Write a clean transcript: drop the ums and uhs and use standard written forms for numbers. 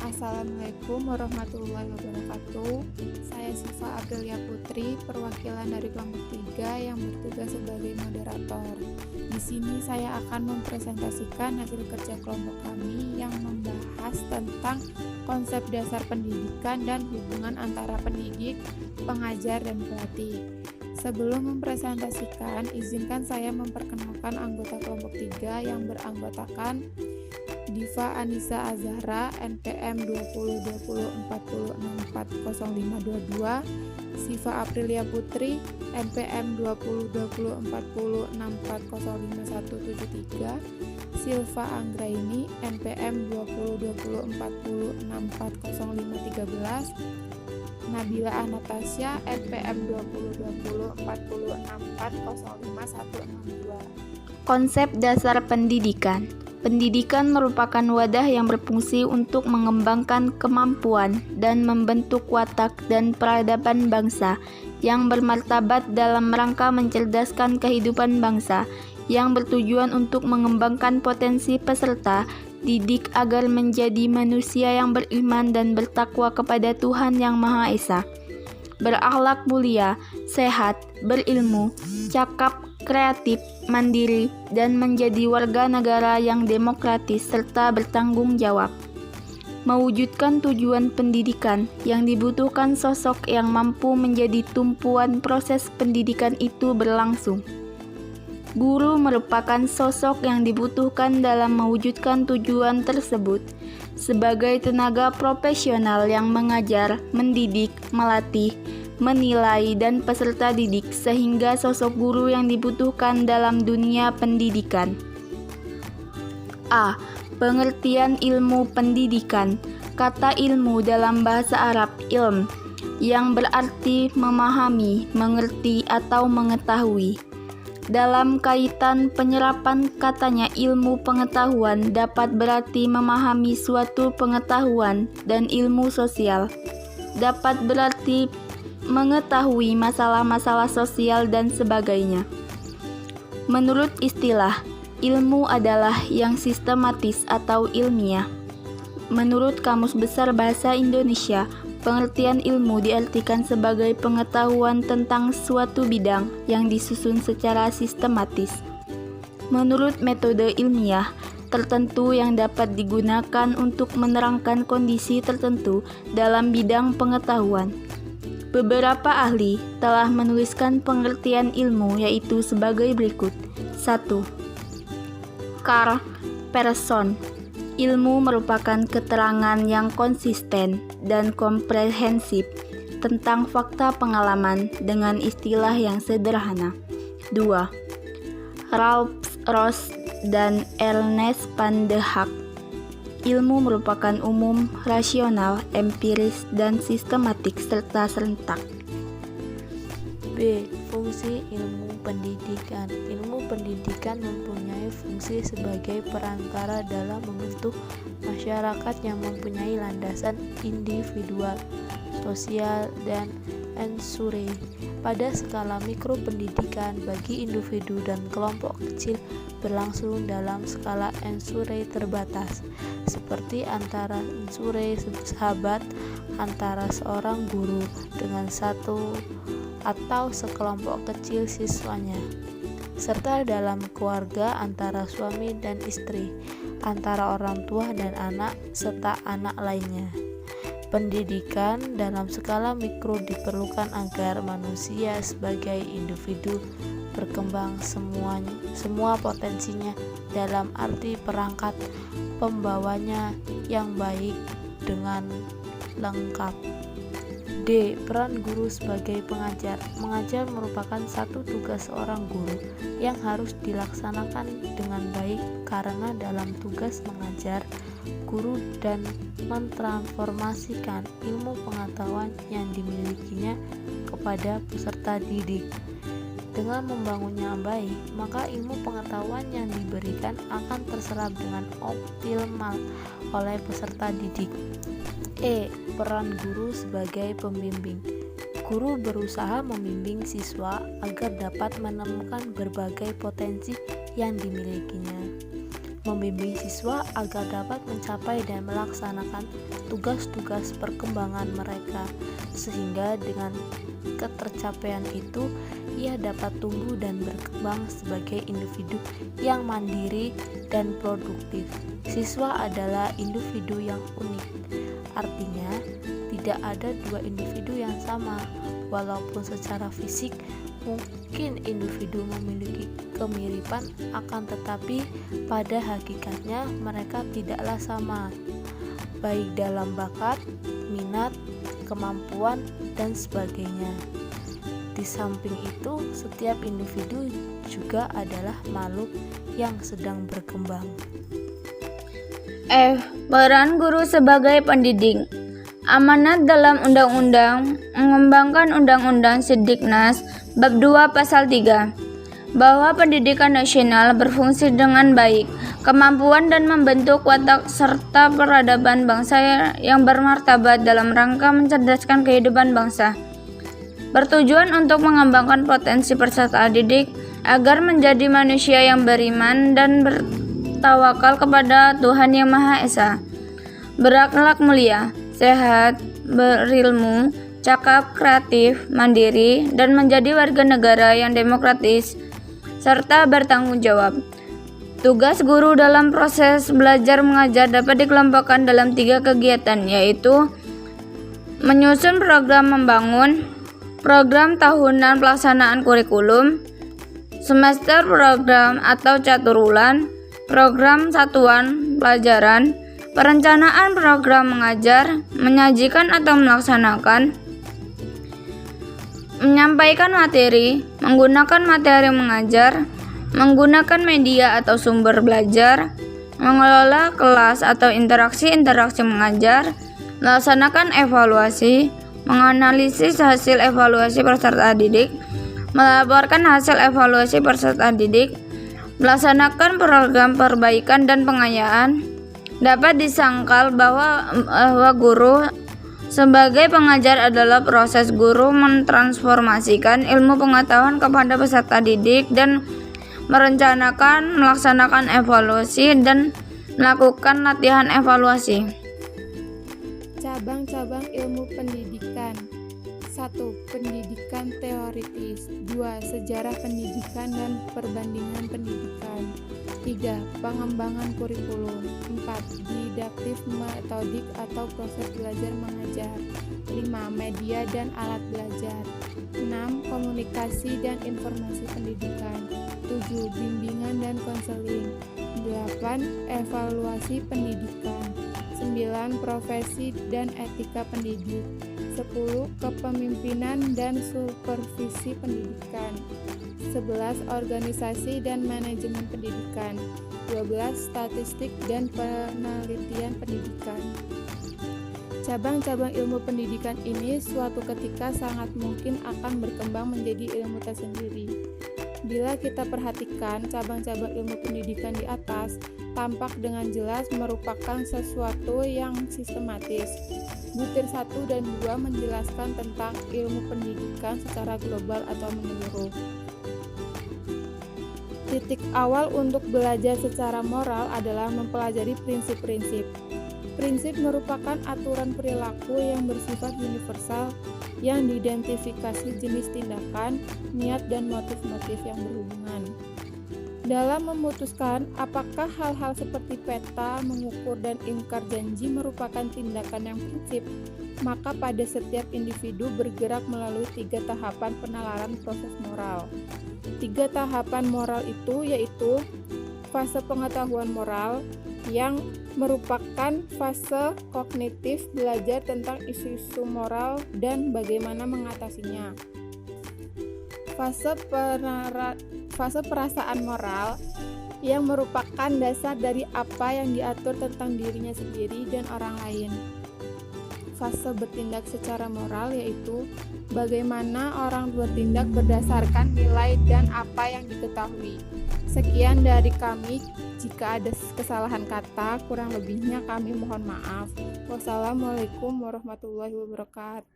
Assalamualaikum warahmatullahi wabarakatuh. Saya Siva Aprilia Putri, perwakilan dari kelompok 3 yang bertugas sebagai moderator. Di sini saya akan mempresentasikan hasil kerja kelompok kami yang membahas tentang konsep dasar pendidikan dan hubungan antara pendidik, pengajar, dan pelatih. Sebelum mempresentasikan, izinkan saya memperkenalkan anggota kelompok 3 yang beranggotakan Diva Anissa Azahra, NPM 202040640522, Siva Aprilia Putri, NPM 20204064055173, Silva Anggraini, NPM 202040640513, Nabila Anastasia, NPM 20204064056162. Konsep dasar pendidikan. Pendidikan merupakan wadah yang berfungsi untuk mengembangkan kemampuan dan membentuk watak dan peradaban bangsa yang bermartabat dalam rangka mencerdaskan kehidupan bangsa, yang bertujuan untuk mengembangkan potensi peserta didik agar menjadi manusia yang beriman dan bertakwa kepada Tuhan Yang Maha Esa, berakhlak mulia, sehat, berilmu, cakap, kreatif, mandiri, dan menjadi warga negara yang demokratis serta bertanggung jawab. Mewujudkan tujuan pendidikan yang dibutuhkan sosok yang mampu menjadi tumpuan proses pendidikan itu berlangsung. Guru merupakan sosok yang dibutuhkan dalam mewujudkan tujuan tersebut sebagai tenaga profesional yang mengajar, mendidik, melatih, menilai, dan peserta didik, sehingga sosok guru yang dibutuhkan dalam dunia pendidikan. A. Pengertian ilmu pendidikan. Kata ilmu dalam bahasa Arab ilm, yang berarti memahami, mengerti, atau mengetahui. Dalam kaitan penyerapan katanya ilmu pengetahuan dapat berarti memahami suatu pengetahuan, dan ilmu sosial dapat berarti mengetahui masalah-masalah sosial dan sebagainya. Menurut istilah, ilmu adalah yang sistematis atau ilmiah. Menurut Kamus Besar Bahasa Indonesia, pengertian ilmu diartikan sebagai pengetahuan tentang suatu bidang yang disusun secara sistematis. Menurut metode ilmiah tertentu yang dapat digunakan untuk menerangkan kondisi tertentu dalam bidang pengetahuan. Beberapa ahli telah menuliskan pengertian ilmu yaitu sebagai berikut. 1. Carl Pearson. Ilmu merupakan keterangan yang konsisten dan komprehensif tentang fakta pengalaman dengan istilah yang sederhana. 2. Ralph Ross dan Ernest van de Haag. Ilmu merupakan umum, rasional, empiris, dan sistematik serta serentak. B. Fungsi ilmu pendidikan. Ilmu pendidikan mempunyai fungsi sebagai perantara dalam membentuk masyarakat yang mempunyai landasan individual, sosial, dan ensure. Pada skala mikro, pendidikan bagi individu dan kelompok kecil berlangsung dalam skala ensure terbatas, seperti antara ensure sahabat antara seorang guru dengan satu atau sekelompok kecil siswanya, serta dalam keluarga antara suami dan istri, antara orang tua dan anak, serta anak lainnya. Pendidikan dalam skala mikro diperlukan agar manusia sebagai individu berkembang semua potensinya dalam arti perangkat pembawanya yang baik dengan lengkap. D. Peran guru sebagai pengajar. Mengajar merupakan satu tugas seorang guru yang harus dilaksanakan dengan baik karena dalam tugas mengajar, guru dan mentransformasikan ilmu pengetahuan yang dimilikinya kepada peserta didik. Dengan membangunnya baik, maka ilmu pengetahuan yang diberikan akan terserap dengan optimal oleh peserta didik. E. Peran guru sebagai pembimbing. Guru berusaha membimbing siswa agar dapat menemukan berbagai potensi yang dimilikinya. membimbing siswa agar dapat mencapai dan melaksanakan tugas-tugas perkembangan mereka, sehingga dengan ketercapaian itu ia dapat tumbuh dan berkembang sebagai individu yang mandiri dan produktif. Siswa adalah individu yang unik, artinya tidak ada dua individu yang sama, walaupun secara fisik mungkin individu memiliki kemiripan, akan tetapi pada hakikatnya mereka tidaklah sama, baik dalam bakat, minat, kemampuan, dan sebagainya. Di samping itu, setiap individu juga adalah makhluk yang sedang berkembang. Peran guru sebagai pendidik. Amanat dalam undang-undang mengembangkan Undang-Undang Sidiknas Bab 2 Pasal 3 bahwa pendidikan nasional berfungsi dengan baik, kemampuan dan membentuk watak serta peradaban bangsa yang bermartabat dalam rangka mencerdaskan kehidupan bangsa. Bertujuan untuk mengembangkan potensi peserta didik agar menjadi manusia yang beriman dan bertawakal kepada Tuhan Yang Maha Esa, berakhlak mulia, sehat, berilmu, cakap, kreatif, mandiri, dan menjadi warga negara yang demokratis serta bertanggung jawab. Tugas guru dalam proses belajar mengajar dapat dikelompokkan dalam 3 kegiatan, yaitu menyusun program membangun, program tahunan pelaksanaan kurikulum, semester program atau caturulan, program satuan pelajaran, perencanaan program mengajar, menyajikan atau melaksanakan, menyampaikan materi, menggunakan materi mengajar, menggunakan media atau sumber belajar, mengelola kelas atau interaksi-interaksi mengajar, melaksanakan evaluasi, menganalisis hasil evaluasi peserta didik, melaporkan hasil evaluasi peserta didik, melaksanakan program perbaikan dan pengayaan. Dapat disangkal bahwa guru sebagai pengajar adalah proses guru mentransformasikan ilmu pengetahuan kepada peserta didik dan merencanakan, melaksanakan evaluasi, dan melakukan latihan evaluasi. Cabang-cabang ilmu pendidikan. 1. Pendidikan teoritis. 2. Sejarah pendidikan dan perbandingan pendidikan. 3. Pengembangan kurikulum. 4. Didaktif metodik atau proses belajar mengajar. 5. Media dan alat belajar. 6. Komunikasi dan informasi pendidikan. 7. Bimbingan dan konseling. 8. Evaluasi pendidikan. 9. Profesi dan etika pendidik. 10. Kepemimpinan dan supervisi pendidikan. 11. Organisasi dan manajemen pendidikan. 12. Statistik dan penelitian pendidikan. Cabang-cabang ilmu pendidikan ini suatu ketika sangat mungkin akan berkembang menjadi ilmu tersendiri. Bila kita perhatikan, cabang-cabang ilmu pendidikan di atas tampak dengan jelas merupakan sesuatu yang sistematis. Butir 1 dan 2 menjelaskan tentang ilmu pendidikan secara global atau menyeluruh. Titik awal untuk belajar secara moral adalah mempelajari prinsip-prinsip. Prinsip merupakan aturan perilaku yang bersifat universal yang diidentifikasi jenis tindakan, niat, dan motif-motif yang berhubungan. Dalam memutuskan apakah hal-hal seperti peta, mengukur, dan ingkar janji merupakan tindakan yang prinsip, maka pada setiap individu bergerak melalui 3 tahapan penalaran proses moral. 3 tahapan moral itu yaitu fase pengetahuan moral, yang merupakan fase kognitif belajar tentang isu-isu moral dan bagaimana mengatasinya. Fase perasaan moral yang merupakan dasar dari apa yang diatur tentang dirinya sendiri dan orang lain. Fase bertindak secara moral yaitu bagaimana orang bertindak berdasarkan nilai dan apa yang diketahui. Sekian dari kami. Jika ada kesalahan kata, kurang lebihnya kami mohon maaf. Wassalamualaikum warahmatullahi wabarakatuh.